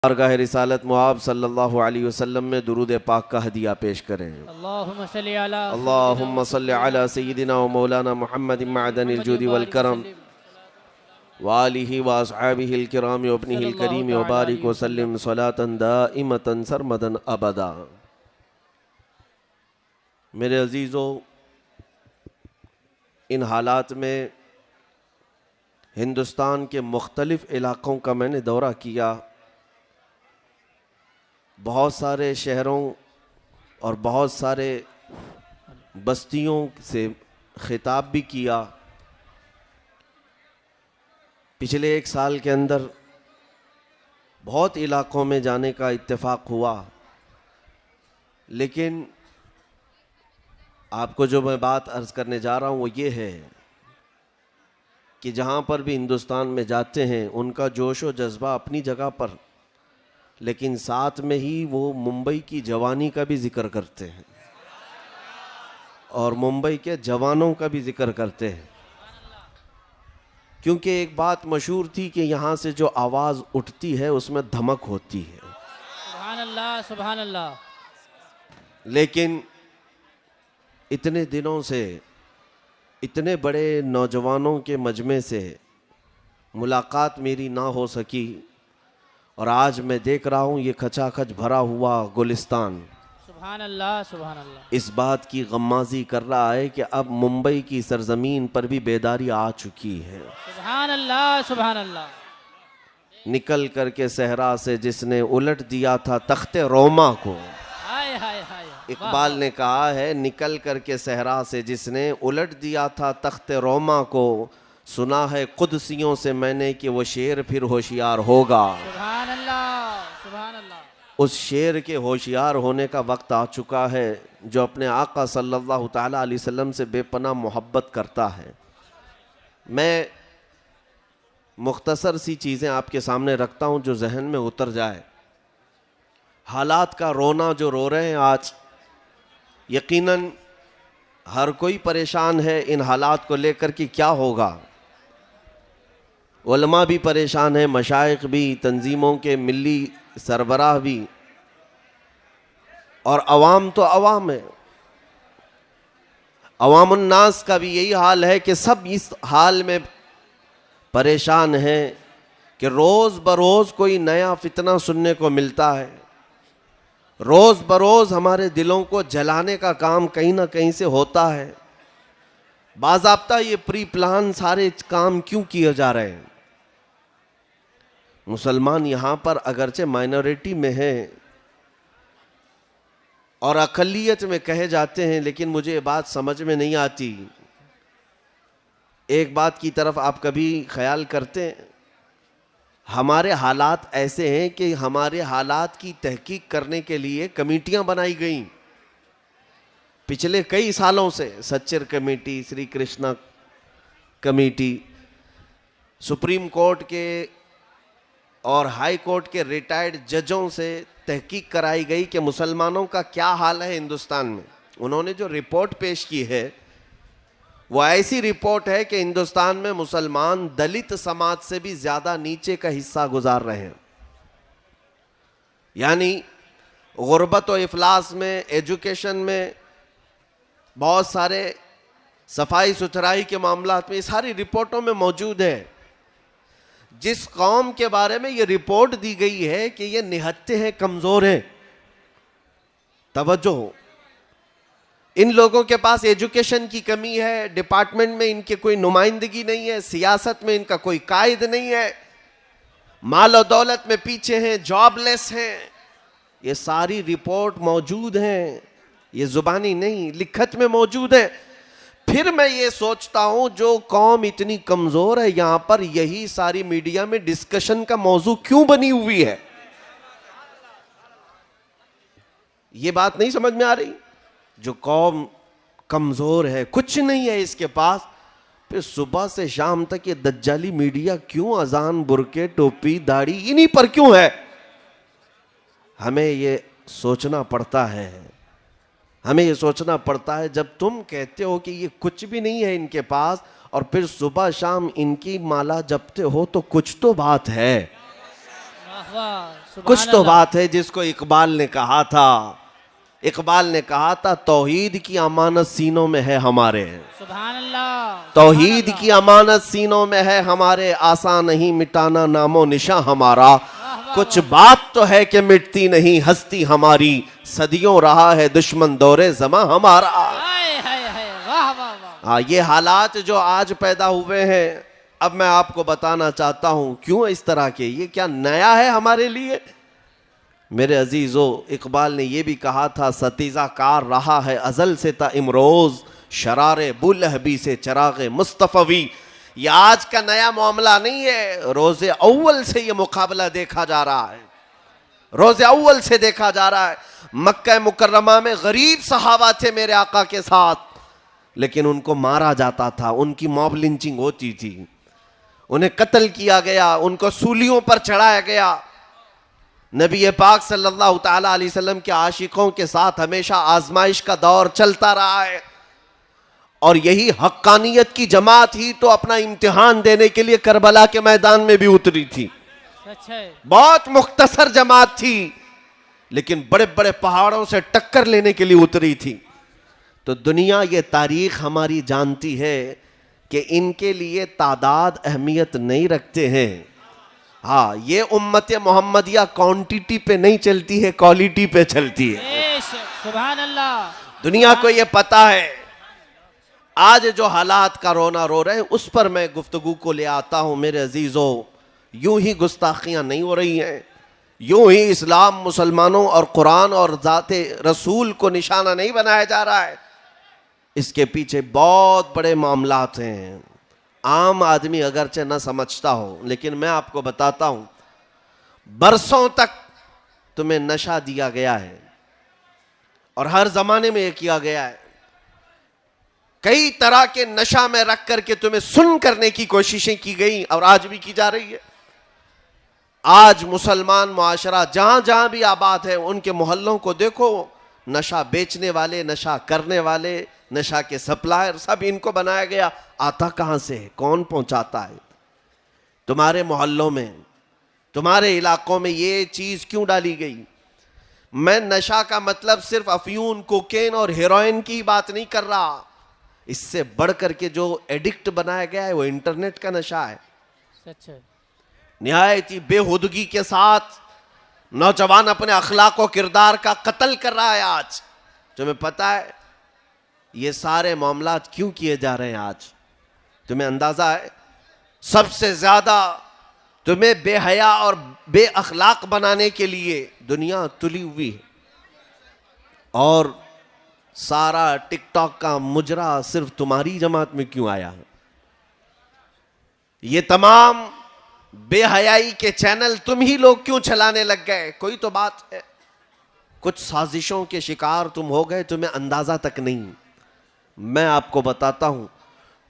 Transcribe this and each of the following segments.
बारगाह रिसालत मुआब सल्लल्लाहु अलैहि वसल्लम में दुरूद पाक का हदिया पेश करें। अल्लाहुम्मा सल्ली अला सय्यिदिना व मौलाना मुहम्मद मअदनिल जुदी वल करम व आलिहि व अस्हाबिहिल किराम व इब्निहिल करीम व बारिक व सल्लिम सलातन दाइमतन सरमदन अबदा। मेरे अजीज़ों, इन हालात में हिंदुस्तान के मुख्तलिफ़ इलाक़ों का मैंने दौरा किया। बहुत सारे शहरों और बहुत सारे बस्तियों से खिताब भी किया। पिछले एक साल के अंदर बहुत इलाक़ों में जाने का इत्तेफाक हुआ, लेकिन आपको जो मैं बात अर्ज़ करने जा रहा हूँ वो ये है कि जहाँ पर भी हिंदुस्तान में जाते हैं उनका जोश व जज्बा अपनी जगह पर, लेकिन साथ में ही वो मुंबई की जवानी का भी जिक्र करते हैं और मुंबई के जवानों का भी जिक्र करते हैं। क्योंकि एक बात मशहूर थी कि यहाँ से जो आवाज़ उठती है उसमें धमक होती है। सुभान अल्लाह, सुभान अल्लाह। लेकिन इतने दिनों से इतने बड़े नौजवानों के मजमे से मुलाकात मेरी ना हो सकी और आज मैं देख रहा हूँ ये खचाखच भरा हुआ गुलिस्तान सुभान अल्लाह, सुभान अल्लाह, इस बात की गम्माज़ी कर रहा है कि अब मुंबई की सरजमीन पर भी बेदारी आ चुकी है। सुभान अल्लाह, सुभान अल्लाह। निकल करके सहरा से जिसने उलट दिया था तख्ते रोमा को, हाय हाय हाय। इकबाल ने कहा है, निकल करके सहरा से जिसने उलट दिया था तख्ते रोमा को, सुना है कुदसियों से मैंने कि वो शेर फिर होशियार होगा। सुभान अल्लाह, सुभान अल्लाह। उस शेर के होशियार होने का वक्त आ चुका है जो अपने आका सल्लल्लाहु ताला अलैहि वसल्लम से बेपनाह मोहब्बत करता है। मैं मुख्तसर सी चीज़ें आपके सामने रखता हूँ जो जहन में उतर जाए। हालात का रोना जो रो रहे हैं आज, यकीनन हर कोई परेशान है इन हालात को लेकर कि क्या होगा। उलमा भी परेशान है, मशाइख भी, तंजीमों के मिली सरबराह भी, और अवाम तो अवाम है। अवामुन्नास का भी यही हाल है कि सब इस हाल में परेशान हैं कि रोज़ बरोज़ कोई नया फितना सुनने को मिलता है। रोज़ बरोज़ हमारे दिलों को जलाने का काम कहीं ना कहीं से होता है। बाज़ाब्ता ये प्री प्लान सारे काम क्यों किए जा रहे हैं? मुसलमान यहाँ पर अगरचे माइनॉरिटी में हैं और अक़लियत में कहे जाते हैं, लेकिन मुझे ये बात समझ में नहीं आती। एक बात की तरफ आप कभी ख्याल करते हैं? हमारे हालात ऐसे हैं कि हमारे हालात की तहकीक करने के लिए कमेटियां बनाई गई पिछले कई सालों से। Sachar committee, Shri Krishna committee, supreme court के और हाई कोर्ट के रिटायर्ड जजों से तहकीक कराई गई कि मुसलमानों का क्या हाल है हिंदुस्तान में। उन्होंने जो रिपोर्ट पेश की है वो ऐसी रिपोर्ट है कि हिंदुस्तान में मुसलमान दलित समाज से भी ज़्यादा नीचे का हिस्सा गुजार रहे हैं। यानी गुर्बत और इफलास में, एजुकेशन में, बहुत सारे सफाई सुथराई के मामलात में, ये सारी रिपोर्टों में मौजूद है। जिस कौम के बारे में ये रिपोर्ट दी गई है कि ये निहत्ते हैं, कमज़ोर हैं, तवज्जो हो, इन लोगों के पास एजुकेशन की कमी है, डिपार्टमेंट में इनके कोई नुमाइंदगी नहीं है, सियासत में इनका कोई कायद नहीं है, माल और दौलत में पीछे हैं, जॉबलेस हैं। ये सारी रिपोर्ट मौजूद हैं, ये जुबानी नहीं लिखत में मौजूद है। फिर मैं ये सोचता हूं जो कौम इतनी कमजोर है यहां पर यही सारी मीडिया में डिस्कशन का मौजू क्यों बनी हुई है? ये बात नहीं समझ में आ रही। जो कौम कमजोर है, कुछ नहीं है इसके पास, फिर सुबह से शाम तक ये दज्जाली मीडिया क्यों अजान, बुरके, टोपी, दाढ़ी इन्हीं पर क्यों है? हमें ये सोचना पड़ता है, हमें ये सोचना पड़ता है। जब तुम कहते हो कि ये कुछ भी नहीं है इनके पास और फिर सुबह शाम इनकी माला जपते हो तो कुछ तो बात है। वाह, कुछ तो बात है जिसको इकबाल ने कहा था। इकबाल ने कहा था तौहीद की अमानत सीनों में है हमारे, सुभान अल्लाह, तौहीद की अमानत सीनों में है हमारे, आसान नहीं मिटाना नामो निशा हमारा। कुछ बात तो है कि मिटती नहीं हस्ती हमारी, सदियों रहा है दुश्मन दौरे ज़मा हमारा। हाय हाय हाय, वाह वाह वाह। ये हालात जो आज पैदा हुए हैं, अब मैं आपको बताना चाहता हूं क्यों इस तरह के, ये क्या नया है हमारे लिए। मेरे अजीजों, इकबाल ने यह भी कहा था सतीजा कार रहा है अजल से ता इमरोज, शरारे बुलहबी से चरागे मुस्तफवी। ये आज का नया मामला नहीं है, रोजे अव्वल से ये मुकाबला देखा जा रहा है, रोजे अव्वल से देखा जा रहा है। मक्का मुकर्रमा में गरीब सहाबा थे मेरे आका के साथ, लेकिन उनको मारा जाता था, उनकी मॉब लिंचिंग होती थी, उन्हें कत्ल किया गया, उनको सूलियों पर चढ़ाया गया। नबी पाक सल्लल्लाहु ताला अलैहि वसल्लम के आशिकों के साथ हमेशा आजमाइश का दौर चलता रहा है, और यही हक्कानियत की जमात ही तो अपना इम्तिहान देने के लिए करबला के मैदान में भी उतरी थी। सच है। बहुत मुख्तसर जमात थी, लेकिन बड़े बड़े पहाड़ों से टक्कर लेने के लिए उतरी थी। तो दुनिया ये तारीख हमारी जानती है कि इनके लिए तादाद अहमियत नहीं रखते हैं। हाँ, ये उम्मत मोहम्मदिया क्वांटिटी पे नहीं चलती है, क्वालिटी पे चलती है। सुभान अल्लाह। दुनिया को ये पता है। आज जो हालात का रोना रो रहे हैं उस पर मैं गुफ्तगू को ले आता हूं। मेरे अजीजों, यूं ही गुस्ताखियां नहीं हो रही हैं, यूं ही इस्लाम, मुसलमानों और कुरान और ज़ाते रसूल को निशाना नहीं बनाया जा रहा है। इसके पीछे बहुत बड़े मामलात हैं। आम आदमी अगरचे न समझता हो, लेकिन मैं आपको बताता हूं, बरसों तक तुम्हें नशा दिया गया है और हर जमाने में यह किया गया है। कई तरह के नशा में रख करके तुम्हें सुन करने की कोशिशें की गई और आज भी की जा रही है। आज मुसलमान मुआशरा जहां जहां भी आबाद है, उनके मोहल्लों को देखो, नशा बेचने वाले, नशा करने वाले, नशा के सप्लायर, सब इनको बनाया गया। आता कहां से है, कौन पहुंचाता है? तुम्हारे मोहल्लों में, तुम्हारे इलाकों में ये चीज क्यों डाली गई? मैं नशा का मतलब सिर्फ अफयून, कोकेन और हेरोइन की बात नहीं कर रहा। इससे बढ़कर के जो एडिक्ट बनाया गया है वो इंटरनेट का नशा है। सच है। निहायत ही बेहुदगी के साथ नौजवान अपने अखलाक और किरदार का कत्ल कर रहा है आज। तुम्हें पता है ये सारे मामलात क्यों किए जा रहे हैं आज? तुम्हें अंदाजा है? सबसे ज्यादा तुम्हें बेहया और बेअखलाक बनाने के लिए दुनिया तुली हुई है, और सारा टिकटॉक का मुजरा सिर्फ तुम्हारी जमात में क्यों आया? ये तमाम बेहयाई के चैनल तुम ही लोग क्यों चलाने लग गए? कोई तो बात है। कुछ साजिशों के शिकार तुम हो गए, तुम्हें अंदाजा तक नहीं। मैं आपको बताता हूं,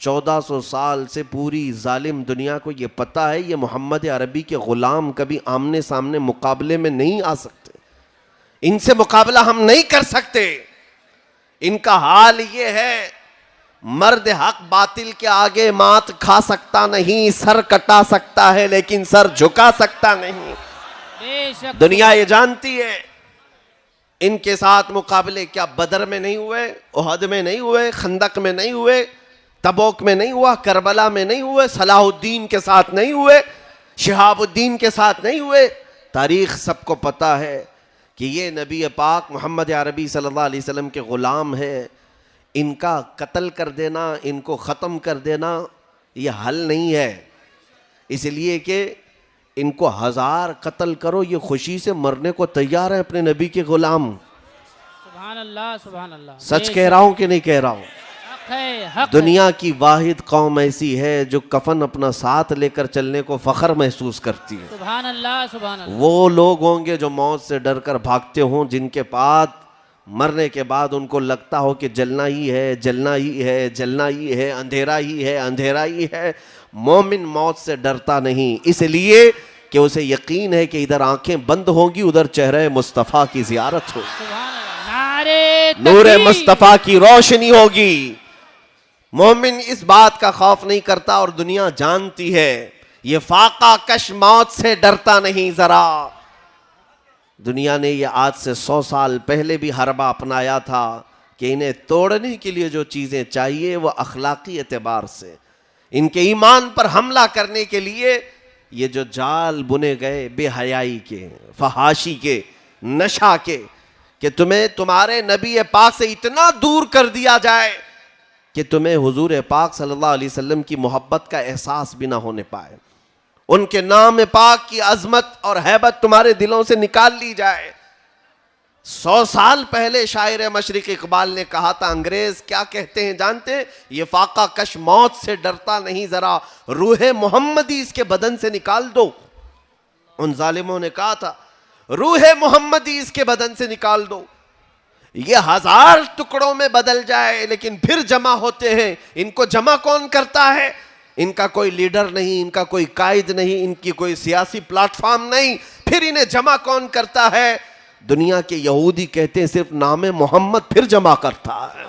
1400 साल से पूरी जालिम दुनिया को यह पता है ये मोहम्मद अरबी के गुलाम कभी आमने सामने मुकाबले में नहीं आ सकते, इनसे मुकाबला हम नहीं कर सकते। इनका हाल ये है, मर्द हक बातिल के आगे मात खा सकता नहीं, सर कटा सकता है लेकिन सर झुका सकता नहीं। दुनिया ये जानती है। इनके साथ मुकाबले क्या बदर में नहीं हुए, उहद में नहीं हुए, खंदक में नहीं हुए, तबोक में नहीं हुआ, करबला में नहीं हुए, सलाहुद्दीन के साथ नहीं हुए, शिहाबुद्दीन के साथ नहीं हुए। तारीख सबको पता है कि ये नबी पाक मोहम्मद अरबी सल्लल्लाहु अलैहि वसल्लम के ग़ुलाम है। इनका कत्ल कर देना, इनको ख़त्म कर देना ये हल नहीं है, इसलिए कि इनको 1000 कत्ल करो ये खुशी से मरने को तैयार है अपने नबी के ग़ुलाम। सुभान अल्लाह, सुभान अल्लाह। सच कह रहा हूँ कि नहीं कह रहा हूँ? दुनिया की वाहिद कौम ऐसी है जो कफन अपना साथ लेकर चलने को फख्र महसूस करती है। सुभान अल्लाह, सुभान अल्लाह। वो लोग होंगे जो मौत से डर कर भागते हों, जिनके बाद मरने के बाद उनको लगता हो कि जलना ही है, जलना ही है, जलना ही है, अंधेरा ही है, अंधेरा ही है। मोमिन मौत से डरता नहीं, इसलिए कि उसे यकीन है कि इधर आंखें बंद होंगी, उधर चेहरे मुस्तफ़ा की ज़ियारत होगी, नूरे मुस्तफ़ा की रोशनी होगी। मोमिन इस बात का खौफ नहीं करता और दुनिया जानती है। ये फाका कश मौत से डरता नहीं जरा, दुनिया ने ये आज से 100 साल पहले भी हरबा अपनाया था कि इन्हें तोड़ने के लिए जो चीज़ें चाहिए वो अखलाकी एतबार से, इनके ईमान पर हमला करने के लिए ये जो जाल बुने गए बेहयाई के, फहाशी के, नशा के, कि तुम्हें तुम्हारे नबी पाक से इतना दूर कर दिया जाए कि तुम्हें हुजूर पाक सल्लल्लाहु अलैहि वसल्लम की मोहब्बत का एहसास भी ना होने पाए, उनके नाम पाक की अजमत और हैबत तुम्हारे दिलों से निकाल ली जाए। 100 साल पहले शायर मशरिक इकबाल ने कहा था, अंग्रेज क्या कहते हैं जानते हैं? ये फाका कश मौत से डरता नहीं, जरा रूह मोहम्मदी इसके बदन से निकाल दो। उन जालिमों ने कहा था, रूह मोहम्मदी इसके बदन से निकाल दो। ये 1000 टुकड़ों में बदल जाए लेकिन फिर जमा होते हैं। इनको जमा कौन करता है? इनका कोई लीडर नहीं, इनका कोई कायद नहीं, इनकी कोई सियासी प्लेटफॉर्म नहीं, फिर इन्हें जमा कौन करता है? दुनिया के यहूदी कहते हैं सिर्फ नाम मोहम्मद फिर जमा करता है।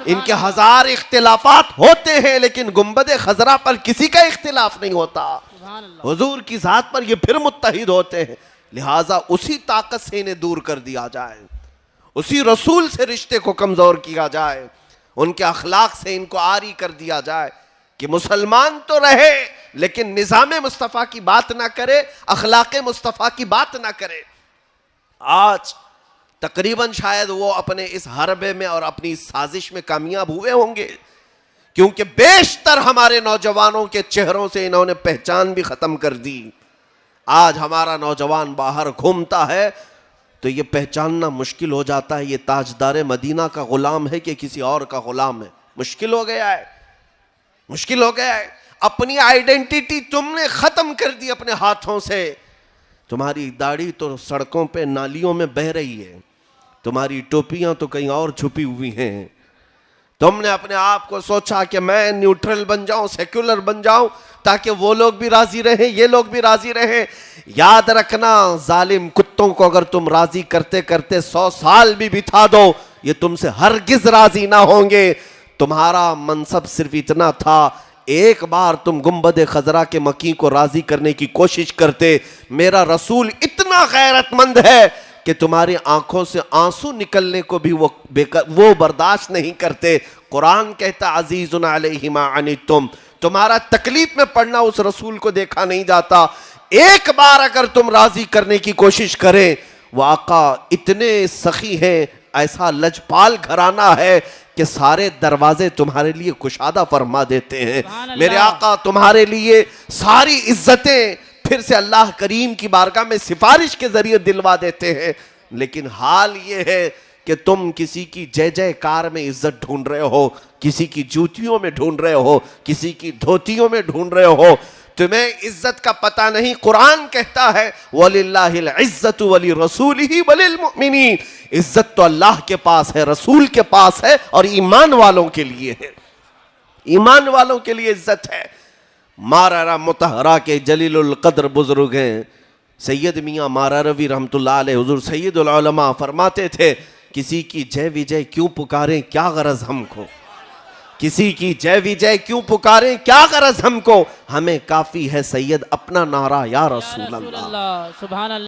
इनके 1000 इख्तिलाफात होते हैं लेकिन गुंबद खजरा पर किसी का इख्तिलाफ नहीं होता। हुजूर की जात पर ये फिर मुत्तहिद होते हैं। लिहाजा उसी ताकत से इन्हें दूर कर दिया जाए, उसी रसूल से रिश्ते को कमजोर किया जाए, उनके अखलाक से इनको आरी कर दिया जाए कि मुसलमान तो रहे लेकिन निज़ाम मुस्तफ़ा की बात ना करे, अखलाक मुस्तफ़ा की बात ना करे। आज तकरीबन शायद वो अपने इस हरबे में और अपनी इस साजिश में कामयाब हुए होंगे, क्योंकि बेशतर हमारे नौजवानों के चेहरों से इन्होंने पहचान भी खत्म कर दी। आज हमारा नौजवान बाहर घूमता है तो ये पहचानना मुश्किल हो जाता है ये ताजदार मदीना का गुलाम है कि किसी और का गुलाम है। मुश्किल हो गया है, मुश्किल हो गया है। अपनी आइडेंटिटी तुमने खत्म कर दी अपने हाथों से। तुम्हारी दाढ़ी तो सड़कों पे नालियों में बह रही है, तुम्हारी टोपियां तो कहीं और छुपी हुई हैं। तुमने अपने आप को सोचा कि मैं न्यूट्रल बन जाऊं, सेक्युलर बन जाऊं, ताकि वो लोग भी राजी रहें, ये लोग भी राजी रहें। याद रखना, जालिम कुत्तों को अगर तुम राजी करते करते 100 साल भी बिता दो, ये तुमसे हरगिज राजी ना होंगे। तुम्हारा मनसब सिर्फ इतना था, एक बार तुम गुंबद खजरा के मकी को राजी करने की कोशिश करते। मेरा रसूल इतना गैरतमंद है कि तुम्हारी आंखों से आंसू निकलने को भी वो बर्दाश्त नहीं करते। कुरान कहता अजीजुन अलैहि मा अनितुम, तुम्हारा तकलीफ में पड़ना उस रसूल को देखा नहीं जाता। एक बार अगर तुम राजी करने की कोशिश करें, वो आका इतने सखी हैं, ऐसा लजपाल घराना है कि सारे दरवाजे तुम्हारे लिए कुशादा फरमा देते हैं। मेरे आका तुम्हारे लिए सारी इज्जतें फिर से अल्लाह करीम की बारगाह में सिफारिश के जरिए दिलवा देते हैं। लेकिन हाल ये है कि तुम किसी की जय जयकार में इज्जत ढूंढ रहे हो, किसी की जूतियों में ढूंढ रहे हो, किसी की धोतियों में ढूंढ रहे हो। तुम्हें इज्जत का पता नहीं। कुरान कहता है वलिल्लाहिल इज्जतु वली रसूलिही वलिल मुमिनीन, इज्जत तो अल्लाह के पास है, रसूल के पास है और ईमान वालों के लिए है। ईमान वालों के लिए इज्जत है। मारारा मुतहरा के जलीलुल कद्र बुजुर्ग हैं सैयद मियाँ मारा रवी रहमतुल्लाह अलैह, हुजूर सैयदुल उलमा फरमाते थे, किसी की जय विजय क्यों पुकारें क्या गरज हमको, किसी की जय विजय क्यों पुकारें क्या गरज हमको, हमें काफी है सैयद अपना नारा या रसूल अल्लाह। सुभान अल्लाह।